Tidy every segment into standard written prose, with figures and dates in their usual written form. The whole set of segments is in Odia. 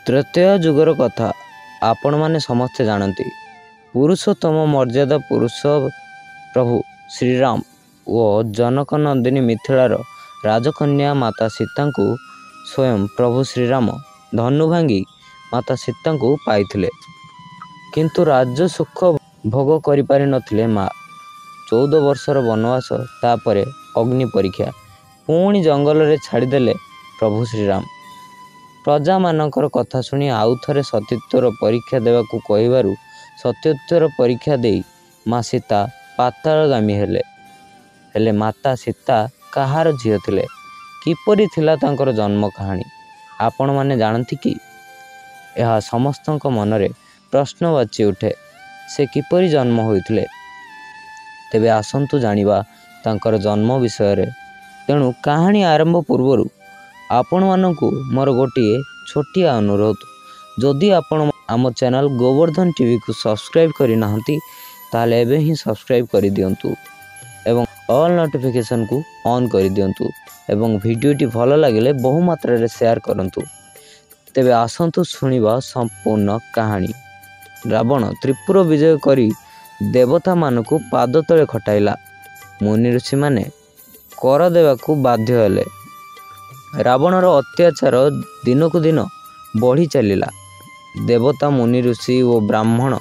ତ୍ରେତୟା ଯୁଗର କଥା ଆପଣମାନେ ସମସ୍ତେ ଜାଣନ୍ତି। ପୁରୁଷୋତ୍ତମ ମର୍ଯ୍ୟାଦା ପୁରୁଷ ପ୍ରଭୁ ଶ୍ରୀରାମ ଓ ଜନକ ନନ୍ଦିନୀ ମିଥିଳାର ରାଜକନ୍ୟା ମାତା ସୀତାଙ୍କୁ ସ୍ୱୟଂ ପ୍ରଭୁ ଶ୍ରୀରାମ ଧନୁ ଭାଙ୍ଗି ମାତା ସୀତାଙ୍କୁ ପାଇଥିଲେ, କିନ୍ତୁ ରାଜ୍ୟ ସୁଖ ଭୋଗ କରିପାରିନଥିଲେ ମା। 14 ବର୍ଷର ବନବାସ, ତାପରେ ଅଗ୍ନି ପରୀକ୍ଷା, ପୁଣି ଜଙ୍ଗଲରେ ଛାଡ଼ିଦେଲେ ପ୍ରଭୁ ଶ୍ରୀରାମ। ପ୍ରଜାମାନଙ୍କର କଥା ଶୁଣି ଆଉ ଥରେ ସତୀତ୍ୱର ପରୀକ୍ଷା ଦେବାକୁ କହିବାରୁ ସତୀତ୍ୱର ପରୀକ୍ଷା ଦେଇ ମା ସୀତା ପାତାଳଗାମୀ ହେଲେ ମାତା ସୀତା କାହାର ଝିଅ ଥିଲେ? କିପରି ଥିଲା ତାଙ୍କର ଜନ୍ମ କାହାଣୀ ଆପଣମାନେ ଜାଣନ୍ତି କି? ଏହା ସମସ୍ତଙ୍କ ମନରେ ପ୍ରଶ୍ନ ବାଚି ଉଠେ। ସେ କିପରି ଜନ୍ମ ହୋଇଥିଲେ? ତେବେ ଆସନ୍ତୁ ଜାଣିବା ତାଙ୍କର ଜନ୍ମ ବିଷୟରେ। ତେଣୁ କାହାଣୀ ଆରମ୍ଭ ପୂର୍ବରୁ ଆପଣମାନଙ୍କୁ ମୋର ଗୋଟିଏ ଛୋଟିଆ ଅନୁରୋଧ। ଯଦି ଆପଣ ଆମ ଚ୍ୟାନେଲ୍ ଗୋବର୍ଦ୍ଧନ ଟିଭିକୁ ସବସ୍କ୍ରାଇବ୍ କରିନାହାନ୍ତି, ତାହେଲେ ଏବେ ହିଁ ସବସ୍କ୍ରାଇବ୍ କରିଦିଅନ୍ତୁ ଏବଂ ଅଲ୍ ନୋଟିଫିକେସନ୍କୁ ଅନ୍ କରିଦିଅନ୍ତୁ ଏବଂ ଭିଡ଼ିଓଟି ଭଲ ଲାଗିଲେ ବହୁ ମାତ୍ରାରେ ସେୟାର କରନ୍ତୁ। ତେବେ ଆସନ୍ତୁ ଶୁଣିବା ସମ୍ପୂର୍ଣ୍ଣ କାହାଣୀ। ରାବଣ ତ୍ରିପୁର ବିଜୟ କରି ଦେବତାମାନଙ୍କୁ ପାଦ ତଳେ ଖଟାଇଲା। ମୁନି ଋଷିମାନେ କର ଦେବାକୁ ବାଧ୍ୟ ହେଲେ। ରାବଣର ଅତ୍ୟାଚାର ଦିନକୁ ଦିନ ବଢ଼ି ଚାଲିଲା। ଦେବତା, ମୁନି ଋଷି ଓ ବ୍ରାହ୍ମଣ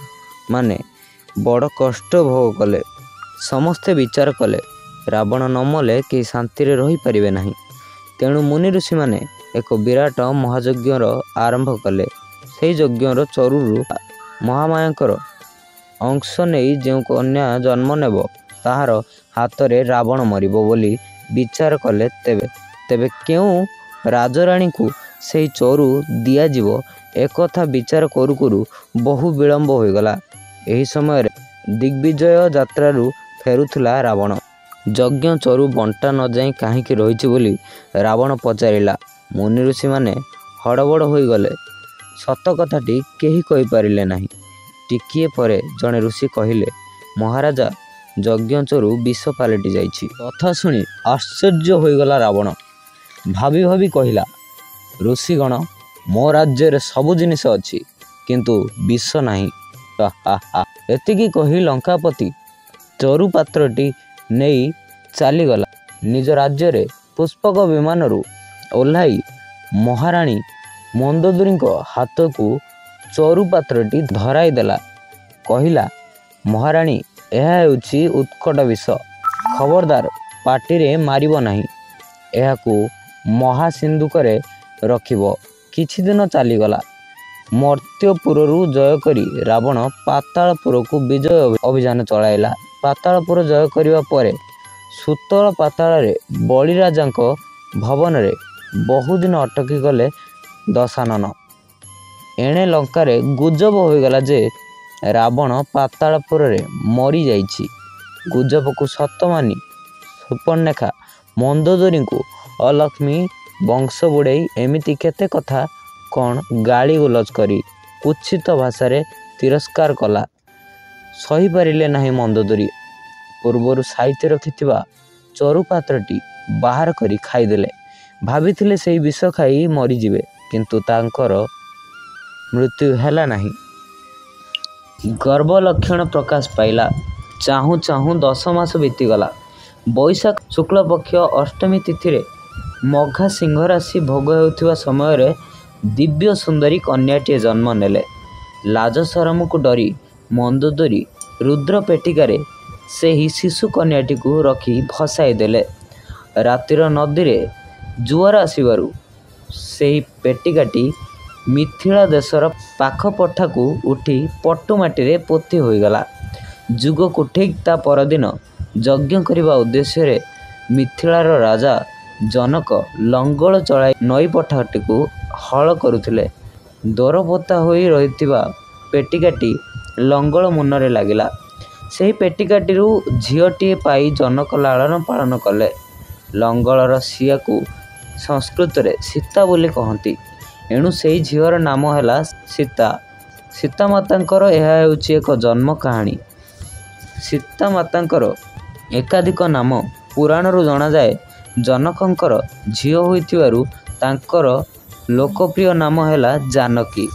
ମାନେ ବଡ଼ କଷ୍ଟ ଭୋଗ କଲେ। ସମସ୍ତେ ବିଚାର କଲେ ରାବଣ ନ ମଲେ କେହି ଶାନ୍ତିରେ ରହିପାରିବେ ନାହିଁ। ତେଣୁ ମୁନି ଋଷିମାନେ ଏକ ବିରାଟ ମହାଯଜ୍ଞର ଆରମ୍ଭ କଲେ। ସେହି ଯଜ୍ଞର ଚରୁରୁ ମହାମାୟାଙ୍କର ଅଂଶ ନେଇ ଯେଉଁ କନ୍ୟା ଜନ୍ମ ନେବ, ତାହାର ହାତରେ ରାବଣ ମରିବ ବୋଲି ବିଚାର କଲେ। ତେବେ କେଉଁ ରାଜରାଣୀଙ୍କୁ ସେହି ଚରୁ ଦିଆଯିବ, ଏକଥା ବିଚାର କରୁ କରୁ ବହୁ ବିଳମ୍ବ ହୋଇଗଲା। ଏହି ସମୟରେ ଦିଗ୍ବିଜୟ ଯାତ୍ରାରୁ ଫେରୁଥିଲା ରାବଣ। ଯଜ୍ଞ ଚରୁ ବଣ୍ଟା ନ ଯାଇ କାହିଁକି ରହିଛି ବୋଲି ରାବଣ ପଚାରିଲା। ମୁନି ଋଷିମାନେ ହଡ଼ବଡ଼ ହୋଇଗଲେ। ସତ କଥାଟି କେହି କହିପାରିଲେ ନାହିଁ। ଟିକିଏ ପରେ ଜଣେ ଋଷି କହିଲେ, ମହାରାଜା, ଯଜ୍ଞ ଚରୁ ବିଷ ପାଲଟି ଯାଇଛି। କଥା ଶୁଣି ଆଶ୍ଚର୍ଯ୍ୟ ହୋଇଗଲା ରାବଣ। ଭାବି ଭାବି କହିଲା, ଋଷିଗଣ, ମୋ ରାଜ୍ୟରେ ସବୁ ଜିନିଷ ଅଛି, କିନ୍ତୁ ବିଷ ନାହିଁ। ଏତିକି କହି ଲଙ୍କାପତି ଚରୁ ପାତ୍ରଟି ନେଇ ଚାଲିଗଲା। ନିଜ ରାଜ୍ୟରେ ପୁଷ୍ପକ ବିମାନରୁ ଓହ୍ଲାଇ ମହାରାଣୀ ମନ୍ଦୋଦରୀଙ୍କ ହାତକୁ ଚରୁ ପାତ୍ରଟି ଧରାଇ ଦେଲା। କହିଲା, ମହାରାଣୀ, ଏହା ହେଉଛି ଉତ୍କଟ ବିଷ। ଖବରଦାର ପାଟିରେ ମାରିବ ନାହିଁ। ଏହାକୁ ମହାସିନ୍ଦୁକରେ ରଖିବ। କିଛି ଦିନ ଚାଲିଗଲା। ମର୍ତ୍ତ୍ୟପୁରରୁ ଜୟ କରି ରାବଣ ପାତାଳପୁରକୁ ବିଜୟ ଅଭିଯାନ ଚଳାଇଲା। ପାତାଳପୁର ଜୟ କରିବା ପରେ ସୁତଳ ପାତାଳରେ ବଳିରାଜାଙ୍କ ଭବନରେ ବହୁଦିନ ଅଟକି ଗଲେ ଦଶାନନ। ଏଣେ ଲଙ୍କାରେ ଗୁଜବ ହୋଇଗଲା ଯେ ରାବଣ ପାତାଳପୁରରେ ମରିଯାଇଛି। ଗୁଜବକୁ ସତ ମାନି ସୁପର୍ଣ୍ଣେଖା ମନ୍ଦୋଦରୀଙ୍କୁ ଅଲକ୍ଷ୍ମୀ, ବଂଶ ବୁଡ଼େଇ ଏମିତି କେତେ କଥା କ'ଣ ଗାଳି ଗୁଲଜ କରି କୁତ୍ସିତ ଭାଷାରେ ତିରସ୍କାର କଲା। ସହିପାରିଲେ ନାହିଁ ମନ୍ଦୋଦରୀ। ପୂର୍ବରୁ ସାଇତି ରଖିଥିବା ଚରୁ ପାତ୍ରଟି ବାହାର କରି ଖାଇଦେଲେ। ଭାବିଥିଲେ ସେହି ବିଷ ଖାଇ ମରିଯିବେ, କିନ୍ତୁ ତାଙ୍କର ମୃତ୍ୟୁ ହେଲା ନାହିଁ। ଗର୍ଭ ଲକ୍ଷଣ ପ୍ରକାଶ ପାଇଲା। ଚାହୁଁ ଚାହୁଁ 10 ମାସ ବିତିଗଲା। ବୈଶାଖ ଶୁକ୍ଳପକ୍ଷ ଅଷ୍ଟମୀ ତିଥିରେ ମଘା ସିଂହ ରାଶି ଭୋଗ ହେଉଥିବା ସମୟରେ ଦିବ୍ୟ ସୁନ୍ଦରୀ କନ୍ୟାଟିଏ ଜନ୍ମ ନେଲେ। ଲାଜ ସରମକୁ ଡରି ମନ୍ଦୋଦରୀ ରୁଦ୍ର ପେଟିକାରେ ସେହି ଶିଶୁ କନ୍ୟାଟିକୁ ରଖି ଭସାଇ ଦେଲେ। ରାତିର ନଦୀରେ ଜୁଆର ଆସିବାରୁ ସେହି ପେଟିକାଟି ମିଥିଳା ଦେଶର ପାଖ ପଠାକୁ ଉଠି ପଟୁ ମାଟିରେ ପୋତି ହୋଇଗଲା। ଯୁଗକୁ ଠିକ୍ ତା ପରଦିନ ଯଜ୍ଞ କରିବା ଉଦ୍ଦେଶ୍ୟରେ ମିଥିଳାର ରାଜା ଜନକ ଲଙ୍ଗଳ ଚଳାଇ ନଈ ପଠାଟିକୁ ହଳ କରୁଥିଲେ। ଦରପୋତା ହୋଇ ରହିଥିବା ପେଟିକାଟି ଲଙ୍ଗଳ ମୁନରେ ଲାଗିଲା। ସେହି ପେଟିକାଟିରୁ ଝିଅଟିଏ ପାଇ ଜନକ ଲାଳନ ପାଳନ କଲେ। ଲଙ୍ଗଳର ସିଆକୁ ସଂସ୍କୃତରେ ସୀତା ବୋଲି କହନ୍ତି। ଏଣୁ ସେହି ଝିଅର ନାମ ହେଲା ସୀତା। ସୀତାମାତାଙ୍କର ଏହା ହେଉଛି ଏକ ଜନ୍ମ କାହାଣୀ। ସୀତାମାତାଙ୍କର ଏକାଧିକ ନାମ ପୁରାଣରୁ ଜଣାଯାଏ। ଜନକଙ୍କର ଝିଅ ହୋଇଥିବାରୁ ତାଙ୍କର ଲୋକପ୍ରିୟ ନାମ ହେଲା ଜାନକୀ।